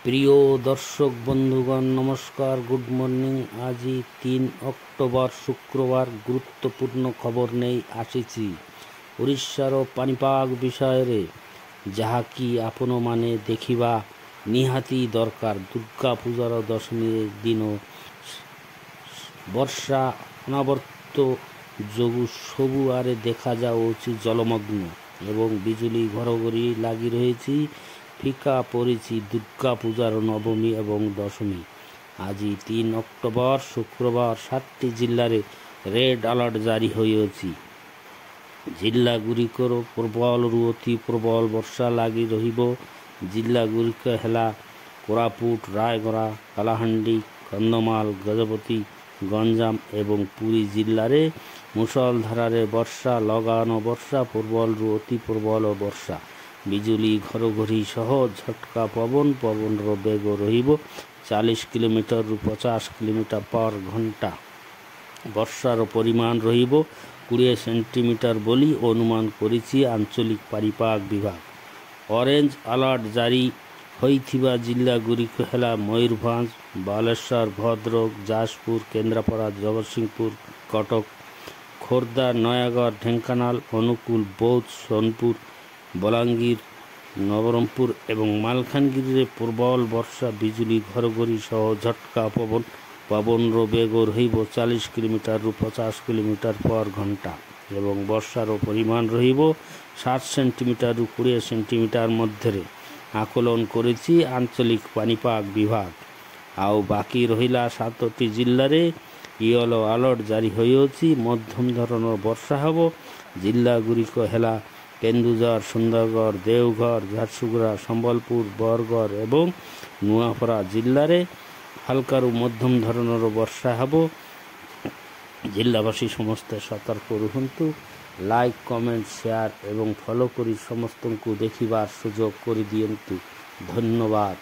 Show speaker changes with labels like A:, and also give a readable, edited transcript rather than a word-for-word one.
A: প্রিয় দর্শক বন্ধুগণ নমস্কার, গুড মর্নিং। আজি 3 অক্টোবর শুক্রবার। গুরুত্বপূর্ণ খবর নেই আসিছি ଓଡ଼ିଶାର ପାଣିପାଗ ବିଷୟରେ, ଯାହାକି ଆପଣମାନେ ଦେଖିବା ନିହାତି ଦରକାର। ଦୁର୍ଗା ପୂଜାର ଦଶମୀ ଦିନ ବର୍ଷା ଅନାବର୍ତ୍ତ ଯୋଗୁଁ ସବୁଆଡ଼େ ଦେଖାଯାଉଛି ଜଳମଗ୍ନ ଏବଂ ବିଜୁଳି ଘଡ଼ଘଡ଼ି ଲାଗି ରହିଛି। ଫିକା ପଡ଼ିଛି ଦୁର୍ଗା ପୂଜାର ନବମୀ ଏବଂ ଦଶମୀ। ଆଜି 3 ଅକ୍ଟୋବର ଶୁକ୍ରବାର 7ଟି ଜିଲ୍ଲାରେ ରେଡ୍ ଆଲର୍ଟ ଜାରି ହୋଇଅଛି। ଜିଲ୍ଲାଗୁଡ଼ିକର ପ୍ରବଳରୁ ଅତି ପ୍ରବଳ ବର୍ଷା ଲାଗି ରହିବ। ଜିଲ୍ଲାଗୁଡ଼ିକ ହେଲା କୋରାପୁଟ, ରାୟଗଡ଼ା, କଳାହାଣ୍ଡି, କନ୍ଧମାଳ, ଗଜପତି, ଗଞ୍ଜାମ ଏବଂ ପୁରୀ। ଜିଲ୍ଲାରେ ମୁଷଳଧାରାରେ ବର୍ଷା, ଲଗାଣ ବର୍ଷା, ପ୍ରବଳରୁ ଅତି ପ୍ରବଳ ବର୍ଷା, ବିଜୁଳି ଘଡ଼ଘଡ଼ି ସହ ଝଟକା ପବନର ବେଗ ରହିବ 40 କିଲୋମିଟରରୁ 50 କିଲୋମିଟର ପର ଘଣ୍ଟା। ବର୍ଷାର ପରିମାଣ ରହିବ 20 ସେଣ୍ଟିମିଟର ବୋଲି ଅନୁମାନ କରିଛି ଆଞ୍ଚଳିକ ପାଣିପାଗ ବିଭାଗ। ଅରେଞ୍ଜ ଆଲର୍ଟ ଜାରି ହୋଇଥିବା ଜିଲ୍ଲାଗୁଡ଼ିକ ହେଲା ମୟୂରଭଞ୍ଜ, ବାଲେଶ୍ୱର, ଭଦ୍ରକ, ଯାଜପୁର, କେନ୍ଦ୍ରାପଡ଼ା, ଜଗତସିଂହପୁର, କଟକ, ଖୋର୍ଦ୍ଧା, ନୟାଗଡ଼, ଢେଙ୍କାନାଳ, ଅନୁଗୁଳ, ବୌଦ୍ଧ, ସୋନପୁର, ବଲାଙ୍ଗୀର, ନବରଙ୍ଗପୁର ଏବଂ ମାଲକାନଗିରିରେ ପ୍ରବଳ ବର୍ଷା, ବିଜୁଳି ଘଡ଼ଘଡ଼ି ସହ ଝଟକା ପବନର ବେଗ ରହିବ 40 କିଲୋମିଟରରୁ 50 କିଲୋମିଟର ପର ଘଣ୍ଟା ଏବଂ ବର୍ଷାର ପରିମାଣ ରହିବ 60 ସେଣ୍ଟିମିଟରରୁ 20 ସେଣ୍ଟିମିଟର ମଧ୍ୟରେ ଆକଳନ କରିଛି ଆଞ୍ଚଳିକ ପାଣିପାଗ ବିଭାଗ। ଆଉ ବାକି ରହିଲା 7ଟି ଜିଲ୍ଲାରେ ୟେଲୋ ଆଲର୍ଟ ଜାରି ହୋଇଅଛି। ମଧ୍ୟମ ଧରଣର ବର୍ଷା ହେବ। ଜିଲ୍ଲାଗୁଡ଼ିକ ହେଲା କେନ୍ଦୁଝର, ସୁନ୍ଦରଗଡ଼, ଦେଓଘର, ଝାରସୁଗୁଡ଼ା, ସମ୍ବଲପୁର, ବରଗଡ଼ ଏବଂ ନୂଆପଡ଼ା। ଜିଲ୍ଲାରେ ହାଲକାରୁ ମଧ୍ୟମ ଧରଣର ବର୍ଷା ହେବ। ଜିଲ୍ଲାବାସୀ ସମସ୍ତେ ସତର୍କ ରୁହନ୍ତୁ। ଲାଇକ୍, କମେଣ୍ଟ, ସେୟାର ଏବଂ ଫଲୋ କରି ସମସ୍ତଙ୍କୁ ଦେଖିବାର ସୁଯୋଗ କରିଦିଅନ୍ତୁ। ଧନ୍ୟବାଦ।